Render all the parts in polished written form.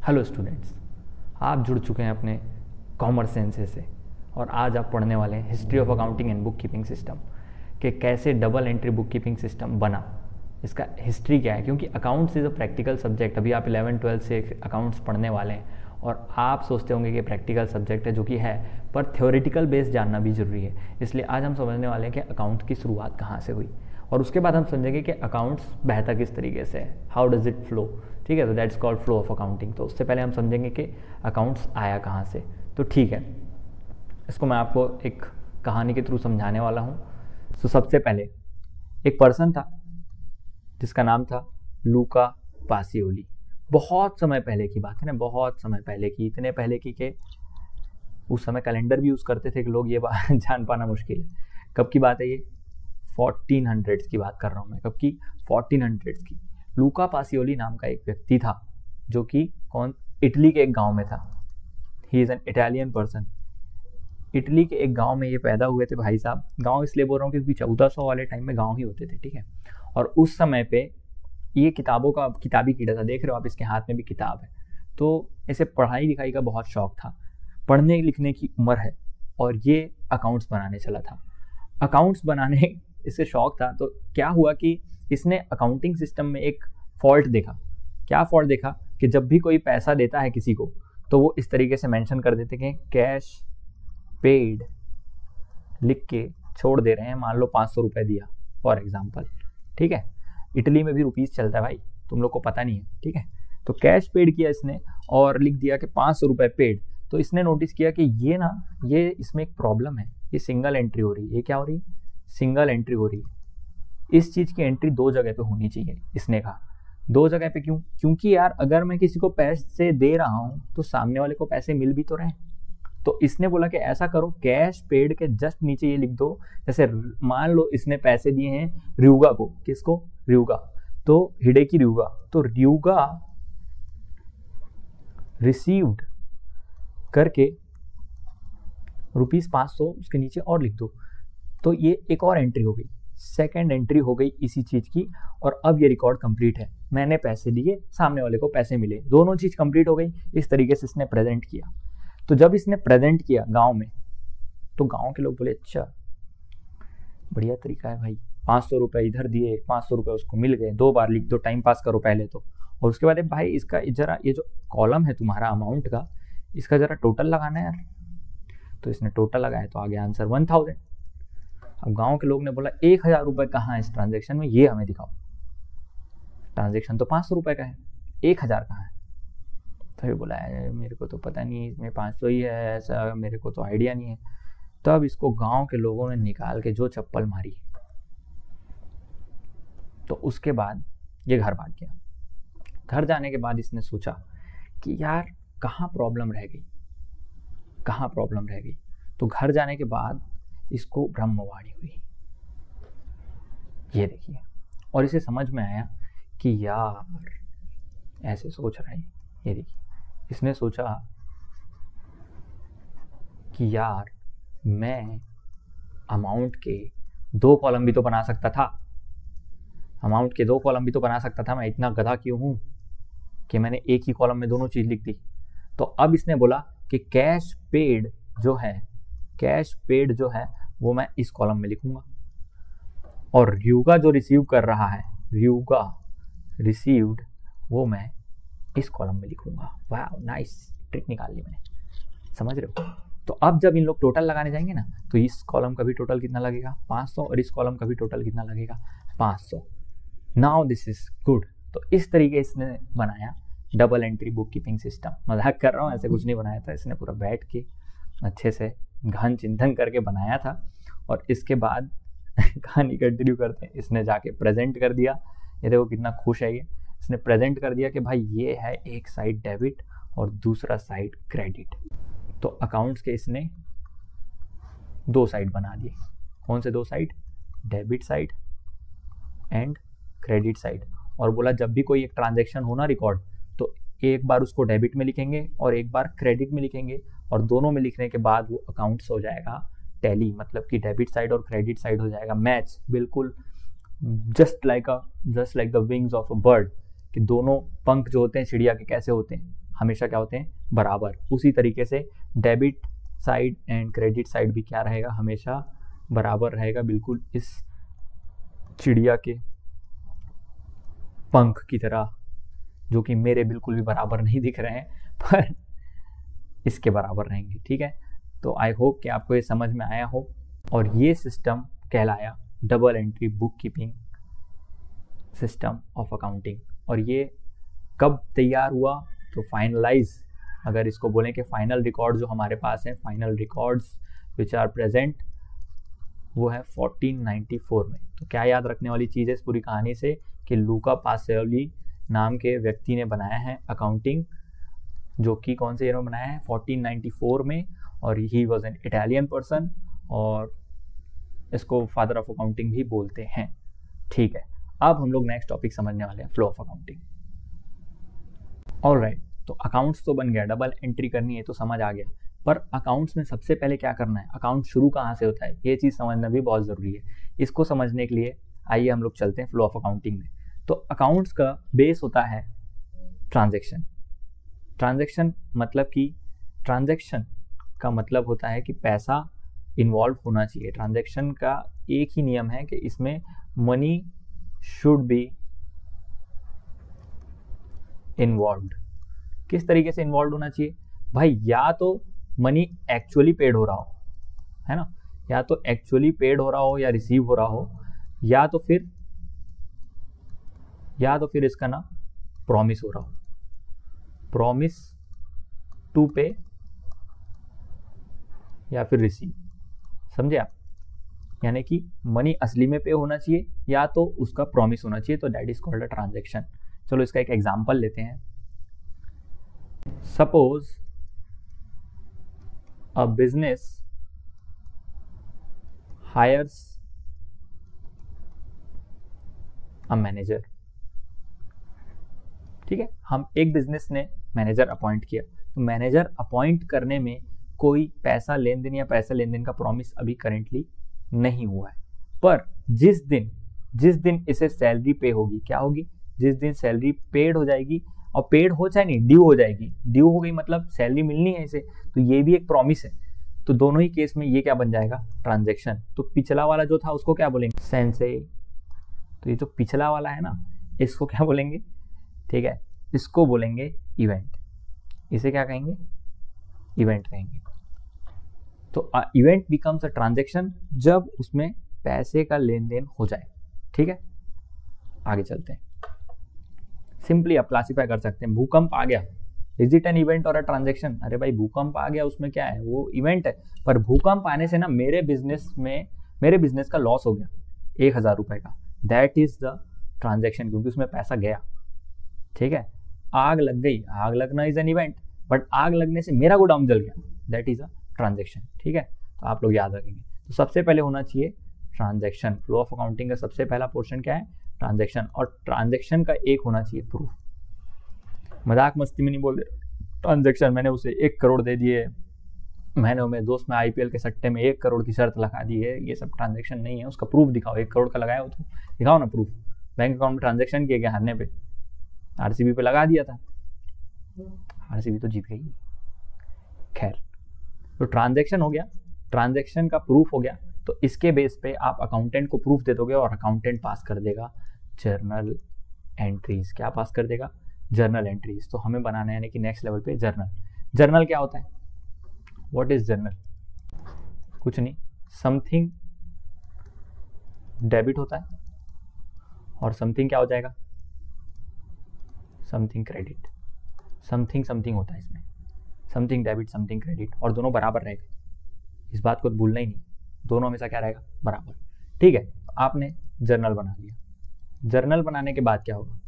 Hello students, आप जुड़ चुके हैं अपने कॉमर्स सेंसे से और आज आप पढ़ने वाले हैं history of accounting and book keeping system कि कैसे double entry book keeping system बना, इसका हिस्ट्री क्या है। क्योंकि accounts is a practical subject. अभी आप 11-12 से अकाउंट्स पढ़ने वाले हैं और आप सोचते होंगे कि प्रैक्टिकल सब्जेक्ट है, जो कि है, पर थ्योरेटिकल बेस जानना भी ज़रूरी है। इसलिए आज हम समझने वाले हैं कि अकाउंट की शुरुआत कहाँ से हुई और उसके बाद हम समझेंगे कि अकाउंट्स बहता किस तरीके से है, हाउ डज इट फ्लो। ठीक है, तो that's called flow of accounting. तो उससे पहले हम समझेंगे कि अकाउंट्स आया कहाँ से। तो ठीक है, इसको मैं आपको एक कहानी के थ्रू समझाने वाला हूँ। तो सबसे पहले एक पर्सन था जिसका नाम था लूका पासियोली। बहुत समय पहले की बात है ना, बहुत समय पहले की, इतने पहले की कि उस समय कैलेंडर भी यूज़ करते थे कि लोग ये बात जान पाना मुश्किल है। कब की बात है ये? 1400s की बात कर रहा हूँ मैं। कब की? 1400s की। लूका पासियोली नाम का एक व्यक्ति था जो कि इटली के एक गांव में था। He is an Italian person. Italy के एक गांव में ये पैदा हुए थे भाई साहब। गांव इसलिए बोल रहा हूँ क्योंकि 1400 वाले टाइम में गांव ही होते थे, ठीक है। और उस समय पे ये किताबी कीड़ा था। देख रहे हो आप, इसके हाथ में भी किताब है। तो ऐसे पढ़ाई लिखाई का बहुत शौक था, पढ़ने लिखने की उम्र है, और ये अकाउंट्स बनाने चला था। अकाउंट्स बनाने इससे शौक था। तो क्या हुआ कि इसने अकाउंटिंग सिस्टम में एक फॉल्ट देखा। क्या फॉल्ट देखा? कि जब भी कोई पैसा देता है किसी को तो वो इस तरीके से मेंशन कर देते कि कैश पेड लिख के छोड़ दे रहे हैं। मान लो 500 रुपये दिया फॉर एग्जाम्पल, ठीक है। इटली में भी रुपीज़ चलता है भाई, तुम लोग को पता नहीं है, ठीक है। तो कैश पेड किया इसने और लिख दिया कि 500 रुपये पेड। तो इसने नोटिस किया कि ये इसमें एक प्रॉब्लम है। ये सिंगल एंट्री हो रही है। ये क्या हो रही है? सिंगल एंट्री हो रही है। इस चीज़ की एंट्री 2 जगह पे होनी चाहिए। इसने कहा 2 जगह पे क्यों? क्योंकि यार अगर मैं किसी को पैसे दे रहा हूँ तो सामने वाले को पैसे मिल भी तो रहे। तो इसने बोला कि ऐसा करो, कैश पेड के जस्ट नीचे ये लिख दो। जैसे मान लो इसने पैसे दिए हैं रियुगा को। किसको? रियुगा। तो हिडेकी रियुगा। तो रियुगा रिसीव्ड करके ₹500 उसके नीचे और लिख दो। तो ये एक और एंट्री हो गई, सेकंड एंट्री हो गई इसी चीज़ की। और अब ये रिकॉर्ड कंप्लीट है। मैंने पैसे दिए, सामने वाले को पैसे मिले, दोनों चीज़ कंप्लीट हो गई। इस तरीके से इसने प्रेजेंट किया। तो जब इसने प्रेजेंट किया गांव में, तो गांव के लोग बोले अच्छा बढ़िया तरीका है भाई, 500 रुपये इधर दिए, 500 रुपये उसको मिल गए, 2 बार लिख दो, टाइम पास करो पहले तो। और उसके बाद भाई इसका जरा ये जो कॉलम है तुम्हारा अमाउंट का, इसका जरा टोटल लगाना है यार। तो इसने टोटल लगाया तो आ गया आंसर 1000। अब गांव के लोग ने बोला 1000 रुपये कहाँ है इस ट्रांजेक्शन में, ये हमें दिखाओ। ट्रांजेक्शन तो 500 रुपये का है, 1000 कहाँ है? तो ये बोला मेरे को तो पता नहीं, इसमें 500 ही है, ऐसा मेरे को तो आइडिया नहीं है। तब इसको गांव के लोगों ने निकाल के जो चप्पल मारी, तो उसके बाद ये घर भाग गया। घर जाने के बाद इसने सोचा कि यार कहाँ प्रॉब्लम रह गई, कहाँ प्रॉब्लम रह गई। तो घर जाने के बाद इसको ब्रह्मवाणी हुई, ये देखिए। और इसे समझ में आया कि यार ऐसे सोच रहा है। ये देखिए, इसने सोचा कि यार मैं अमाउंट के 2 कॉलम भी तो बना सकता था। अमाउंट के 2 कॉलम भी तो बना सकता था। मैं इतना गधा क्यों हूँ कि मैंने एक ही कॉलम में दोनों चीज़ लिख दी। तो अब इसने बोला कि कैश पेड जो है वो मैं इस कॉलम में लिखूंगा, और रियुगा जो रिसीव कर रहा है, रियुगा रिसीव्ड, वो मैं इस कॉलम में लिखूंगा। वाह, नाइस ट्रिक निकाल ली मैंने, समझ रहे हो। तो अब जब इन लोग टोटल लगाने जाएंगे ना, तो इस कॉलम का भी टोटल कितना लगेगा? 500। और इस कॉलम का भी टोटल कितना लगेगा? 500। Now this is good. तो इस तरीके इसने बनाया double entry book keeping system. मजाक कर रहा हूँ, ऐसे कुछ नहीं बनाया था। इसने पूरा बैठ के अच्छे से गहन चिंतन करके बनाया था। और इसके बाद कहानी कंटिन्यू करते हैं। इसने जाके प्रेजेंट कर दिया। ये देखो कितना खुश है ये। इसने प्रेजेंट कर दिया कि भाई ये है एक साइड डेबिट और दूसरा साइड क्रेडिट। तो अकाउंट्स के इसने 2 साइड बना दिए। कौन से 2 side? Debit side and credit side. और बोला जब भी कोई एक ट्रांजैक्शन हो ना रिकॉर्ड, तो एक बार उसको डेबिट में लिखेंगे और एक बार क्रेडिट में लिखेंगे, और दोनों में लिखने के बाद वो अकाउंट्स हो जाएगा टैली, मतलब कि डेबिट साइड और क्रेडिट साइड हो जाएगा मैच, बिल्कुल just like the wings of a bird, कि दोनों पंख जो होते हैं चिड़िया के कैसे होते हैं, हमेशा क्या होते हैं, बराबर। उसी तरीके से debit side and credit side भी क्या रहेगा, हमेशा बराबर रहेगा, बिल्कुल इस चिड़िया के पंख की तरह, जो कि मेरे बिल्कुल भी बराबर नहीं दिख रहे हैं पर इसके बराबर रहेंगे। ठीक है, तो आई होप कि आपको ये समझ में आया हो। और ये सिस्टम कहलाया double entry book keeping system of accounting. और ये कब तैयार हुआ, तो फाइनलाइज, अगर इसको बोलें कि फाइनल रिकॉर्ड जो हमारे पास हैं, final records which are present, वो है 1494 में। तो क्या याद रखने वाली चीज़ है इस पूरी कहानी से, कि लूका पासियोली नाम के व्यक्ति ने बनाया है अकाउंटिंग, जो कि कौन से ईयर में बनाया है, 1494 में। और he was an Italian person, और इसको फादर ऑफ अकाउंटिंग भी बोलते हैं। ठीक है, अब हम लोग नेक्स्ट टॉपिक समझने वाले हैं, फ्लो ऑफ अकाउंटिंग। ऑलराइट, तो अकाउंट्स तो बन गया, डबल एंट्री करनी है तो समझ आ गया, पर अकाउंट्स में सबसे पहले क्या करना है, अकाउंट शुरू कहाँ से होता है, ये चीज़ समझना भी बहुत ज़रूरी है। इसको समझने के लिए आइए हम लोग चलते हैं फ्लो ऑफ अकाउंटिंग में। तो अकाउंट्स का बेस होता है ट्रांजैक्शन। ट्रांजैक्शन मतलब कि ट्रांजैक्शन का मतलब होता है कि पैसा इन्वॉल्व होना चाहिए। ट्रांजैक्शन का एक ही नियम है कि इसमें मनी शुड बी इन्वॉल्व्ड। किस तरीके से इन्वॉल्व होना चाहिए भाई, या तो मनी एक्चुअली पेड हो रहा हो, है ना, या तो एक्चुअली पेड हो रहा हो या रिसीव हो रहा हो, या तो फिर इसका ना प्रॉमिस हो रहा हो, प्रॉमिस टू पे या फिर रिसीव। समझे आप, यानी कि मनी असली में पे होना चाहिए या तो उसका प्रॉमिस होना चाहिए, तो that is called a transaction. चलो इसका एक एग्जांपल लेते हैं। Suppose a business hires a manager. ठीक है, हम एक बिजनेस ने मैनेजर अपॉइंट किया, तो मैनेजर अपॉइंट करने में कोई पैसा लेन देन या पैसा लेन देन का प्रॉमिस अभी करेंटली नहीं हुआ है। पर जिस दिन इसे सैलरी पे होगी, क्या होगी, जिस दिन सैलरी पेड हो जाएगी, और पेड हो चाहे नहीं, ड्यू हो जाएगी, ड्यू हो गई मतलब सैलरी मिलनी है इसे, तो ये भी एक प्रॉमिस है। तो दोनों ही केस में ये क्या बन जाएगा, ट्रांजैक्शन। तो पिछला वाला जो था उसको क्या बोलेंगे, सेंसे। तो ये जो पिछला वाला है ना, इसको क्या बोलेंगे, ठीक है, इसको बोलेंगे इवेंट। इसे क्या कहेंगे, इवेंट कहेंगे। तो इवेंट बिकम्स अ ट्रांजैक्शन जब उसमें पैसे का लेन देन हो जाए। ठीक है, आगे चलते हैं। सिंपली आप क्लासिफाई कर सकते हैं, भूकंप आ गया, इज इट एन इवेंट और अ ट्रांजैक्शन। अरे भाई भूकंप आ गया, उसमें क्या है, वो इवेंट है। पर भूकंप आने से ना मेरे बिजनेस का लॉस हो गया 1000 रुपए का, दैट इज द ट्रांजैक्शन, क्योंकि उसमें पैसा गया। ठीक है, आग लग गई, आग लगना इज एन इवेंट, बट आग लगने से मेरा गोडाउन जल गया, दैट इज अ ट्रांजैक्शन। ठीक है, तो आप लोग याद रखेंगे। तो सबसे पहले होना चाहिए ट्रांजैक्शन। फ्लो ऑफ अकाउंटिंग का सबसे पहला पोर्शन क्या है, ट्रांजैक्शन। और ट्रांजैक्शन का एक होना चाहिए प्रूफ। मजाक मस्ती में नहीं बोल रहे, ट्रांजैक्शन मैंने उसे 1 करोड़ दे दिए, मैंने मेरे दोस्त में IPL के सट्टे में 1 करोड़ की शर्त लगा दी है, ये सब ट्रांजैक्शन नहीं है। उसका प्रूफ दिखाओ, 1 करोड़ का लगाया हो तो दिखाओ ना प्रूफ। बैंक अकाउंट में ट्रांजैक्शन किए गया, हारने पे RCB पे लगा दिया था, RCB तो जीत गई। खैर, तो ट्रांजैक्शन हो गया, ट्रांजैक्शन का प्रूफ हो गया, तो इसके बेस पे आप अकाउंटेंट को प्रूफ दे दोगे और अकाउंटेंट पास कर देगा जर्नल एंट्रीज। क्या पास कर देगा, जर्नल एंट्रीज। तो हमें बनाना है यानी कि नेक्स्ट लेवल पे जर्नल। जर्नल क्या होता है, व्हाट इज जर्नल, कुछ नहीं, समथिंग डेबिट होता है और समथिंग क्या हो जाएगा, समथिंग क्रेडिट। समथिंग होता है इसमें, समथिंग डेबिट समथिंग क्रेडिट, और दोनों बराबर रहेगा, इस बात को भूलना ही नहीं, दोनों हमेशा क्या रहेगा, बराबर। ठीक है, आपने जर्नल बना लिया। जर्नल बनाने के बाद क्या होगा,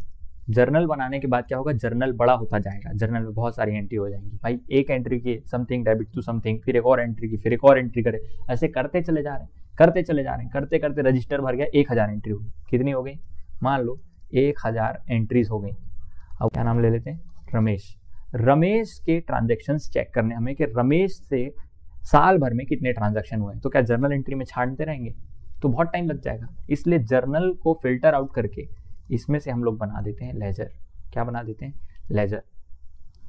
जर्नल बड़ा होता जाएगा, जर्नल में बहुत सारी एंट्री हो जाएंगी। भाई एक एंट्री की समथिंग डेबिट टू समथिंग, फिर एक और एंट्री की, फिर एक और एंट्री करे, ऐसे करते चले जा रहे हैं, करते करते रजिस्टर भर गया, 1000 एंट्री होगी। कितनी हो गई, मान लो 1000 एंट्रीज हो गई। अब क्या नाम ले लेते हैं, रमेश के ट्रांजैक्शंस चेक करने हमें कि रमेश से साल भर में कितने ट्रांजैक्शन हुए हैं। तो क्या जर्नल एंट्री में छांटते रहेंगे तो बहुत टाइम लग जाएगा, इसलिए जर्नल को फिल्टर आउट करके इसमें से हम लोग बना देते हैं लेजर। क्या बना देते हैं, लेजर।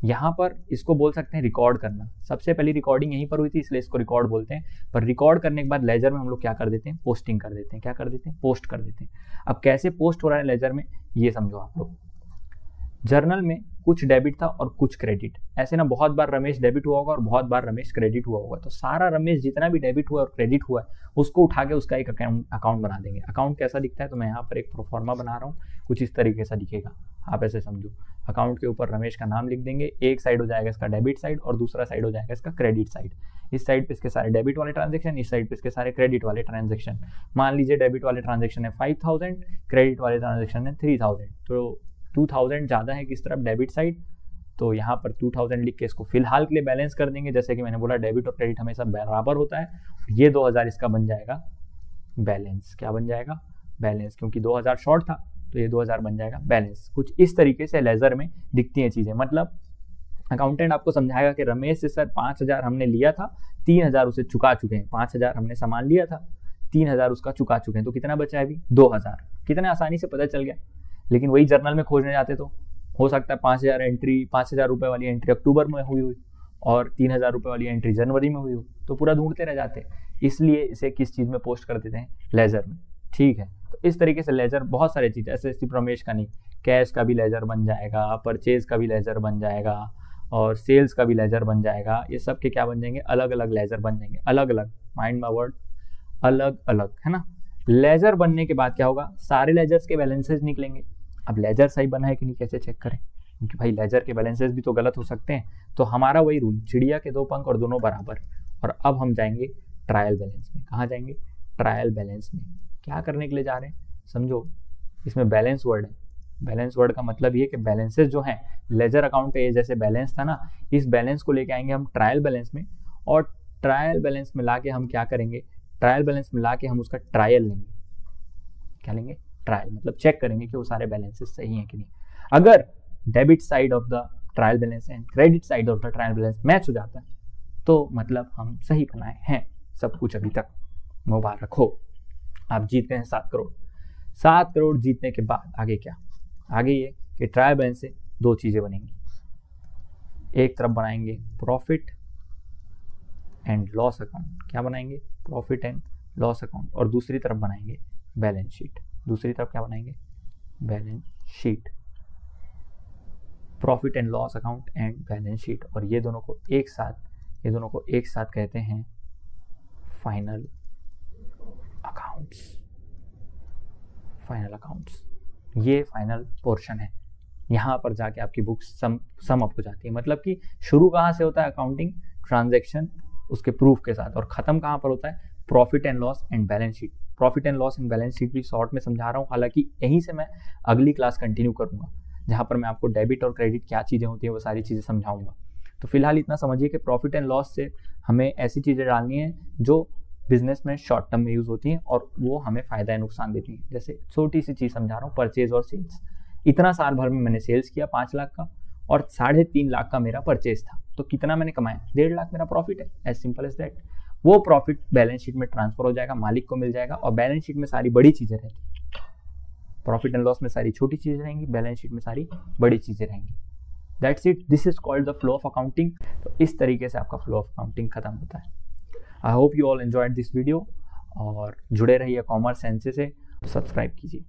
यहाँ पर इसको बोल सकते हैं रिकॉर्ड करना। सबसे पहली रिकॉर्डिंग यहीं पर हुई थी, इसलिए इसको रिकॉर्ड बोलते हैं। पर रिकॉर्ड करने के बाद लेजर में हम लोग क्या कर देते हैं, पोस्टिंग कर देते हैं। क्या कर देते हैं, पोस्ट कर देते हैं। अब कैसे पोस्ट हो रहा है लेजर में, ये समझो आप लोग। जर्नल में कुछ डेबिट था और कुछ क्रेडिट। ऐसे ना बहुत बार रमेश डेबिट हुआ होगा और बहुत बार रमेश क्रेडिट हुआ होगा, तो सारा रमेश जितना भी डेबिट हुआ और क्रेडिट हुआ है उसको उठा के उसका एक अकाउंट बना देंगे। अकाउंट कैसा दिखता है, तो मैं यहाँ पर एक प्रोफॉर्मा बना रहा हूँ, कुछ इस तरीके से दिखेगा। आप ऐसे समझो, अकाउंट के ऊपर रमेश का नाम लिख देंगे। एक साइड हो जाएगा इसका डेबिट साइड और दूसरा साइड हो जाएगा इसका क्रेडिट साइड। इस साइड पे इसके सारे डेबिट वाले ट्रांजेक्शन, इस साइड पे इसके सारे क्रेडिट वाले ट्रांजेक्शन। मान लीजिए डेबिट वाले ट्रांजेक्शन है 5000, क्रेडिट वाले ट्रांजेक्शन है 3000, तो 2000 ज़्यादा है किस तरफ, डेबिट साइड, तो यहाँ पर 2000 लिख के इसको फिलहाल के लिए बैलेंस कर देंगे। जैसे कि मैंने बोला डेबिट और क्रेडिट हमेशा बराबर होता है। ये 2000 इसका बन जाएगा बैलेंस। क्या बन जाएगा, बैलेंस, क्योंकि 2000 शॉर्ट था तो ये 2000 बन जाएगा बैलेंस। कुछ इस तरीके से लेजर में दिखती हैं चीज़ें। मतलब अकाउंटेंट आपको समझाएगा कि रमेश से सर 5000 हमने लिया था, 3000 उसे चुका चुके हैं। 5000 हमने सामान लिया था, 3000 उसका चुका चुके हैं, तो कितना बचा है अभी, 2000। कितने आसानी से पता चल गया। लेकिन वही जर्नल में खोजने जाते तो हो सकता है 5000 एंट्री, 5000 रुपये वाली एंट्री अक्टूबर में हुई और 3000 रुपये वाली एंट्री जनवरी में हुई हो, तो पूरा ढूंढते रह जाते। इसलिए इसे किस चीज़ में पोस्ट कर देते हैं, लेजर में। ठीक है, तो इस तरीके से लेजर बहुत सारे चीज़, ऐसे सिर्फ रमेश का नहीं, कैश का भी लेजर बन जाएगा, परचेज का भी लेजर बन जाएगा और सेल्स का भी लेजर बन जाएगा। ये सब के क्या बन जाएंगे, अलग अलग लेजर बन जाएंगे। अलग अलग, माइंड माय वर्ड, अलग अलग, है ना। लेजर बनने के बाद क्या होगा, सारे लेजर्स के बैलेंसेज निकलेंगे। अब लेजर सही बना है कि नहीं कैसे चेक करें, क्योंकि भाई लेजर के बैलेंसेज भी तो गलत हो सकते हैं। तो हमारा वही रूल, चिड़िया के 2 पंख और दोनों बराबर। और अब हम जाएंगे ट्रायल बैलेंस में। कहाँ जाएंगे, ट्रायल बैलेंस में। क्या करने के लिए जा रहे हैं, समझो, इसमें बैलेंस वर्ड है। बैलेंस वर्ड का मतलब ये कि बैलेंसेज जो हैं लेजर अकाउंट पे, जैसे बैलेंस था ना, इस बैलेंस को लेके आएंगे हम ट्रायल बैलेंस में। और ट्रायल बैलेंस में ला के हम क्या करेंगे, ट्रायल बैलेंस में ला के हम उसका ट्रायल लेंगे। क्या लेंगे, ट्रायल, मतलब चेक करेंगे कि वो सारे बैलेंसेस सही हैं कि नहीं। अगर debit side of the trial balance and credit side of the trial balance match हो जाता है तो मतलब हम सही बनाए हैं सब कुछ अभी तक। मुबारक हो, आप जीत गए हैं 7 करोड़। 7 करोड़ जीतने के बाद आगे क्या, आगे ये कि ट्रायल बैलेंस से 2 चीज़ें बनेंगी। एक तरफ बनाएंगे प्रॉफिट एंड लॉस अकाउंट। क्या बनाएंगे, प्रॉफिट एंड लॉस अकाउंट। और दूसरी तरफ बनाएंगे बैलेंस शीट। दूसरी तरफ क्या बनाएंगे, balance sheet. Profit and loss account and balance sheet. और ये दोनों को एक साथ कहते हैं फाइनल अकाउंट्स। फाइनल अकाउंट्स, ये फाइनल पोर्शन है। यहाँ पर जाके आपकी बुक सम अप हो जाती है। मतलब कि शुरू कहाँ से होता है, अकाउंटिंग ट्रांजैक्शन उसके प्रूफ के साथ, और ख़त्म कहाँ पर होता है, profit and loss and balance sheet. Profit and loss and balance sheet भी शॉर्ट में समझा रहा हूँ, हालांकि यहीं से मैं अगली क्लास कंटिन्यू करूँगा जहाँ पर मैं आपको डेबिट और क्रेडिट क्या चीज़ें होती हैं वो सारी चीज़ें समझाऊंगा। तो फिलहाल इतना समझिए कि प्रॉफिट एंड लॉस से हमें ऐसी चीज़ें डालनी है जो बिजनेस में शॉर्ट टर्म में यूज़ होती हैं और वो हमें फ़ायदा या नुकसान देती हैं। जैसे छोटी सी चीज़ समझा रहा हूँ, परचेज और सेल्स। इतना साल भर में मैंने सेल्स किया 5 लाख का और 3.5 लाख का मेरा परचेज था, तो कितना मैंने कमाया, 1.5 लाख मेरा प्रॉफिट है। As simple as that. वो प्रॉफिट बैलेंस शीट में ट्रांसफर हो जाएगा, मालिक को मिल जाएगा। और बैलेंस शीट में सारी बड़ी चीज़ें रहती हैं, प्रॉफिट एंड लॉस में सारी छोटी चीज़ें रहेंगी, बैलेंस शीट में सारी बड़ी चीज़ें रहेंगी। That's it, this is called the flow of accounting. तो इस तरीके से आपका फ्लो ऑफ अकाउंटिंग खत्म होता है। I hope you all enjoyed this video और जुड़े रहिए कॉमर्स सेंस से, सब्सक्राइब कीजिए।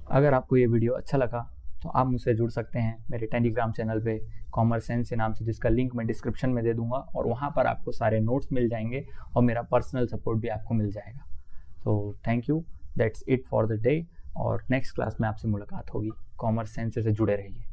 अगर आपको ये वीडियो अच्छा लगा तो आप मुझसे जुड़ सकते हैं मेरे टेलीग्राम चैनल पे कॉमर्स सेंस के नाम से, जिसका लिंक मैं डिस्क्रिप्शन में दे दूंगा, और वहाँ पर आपको सारे नोट्स मिल जाएंगे और मेरा पर्सनल सपोर्ट भी आपको मिल जाएगा। तो thank you, that's it for the day, और नेक्स्ट क्लास में आपसे मुलाकात होगी। कॉमर्स सेंस से जुड़े रहिए।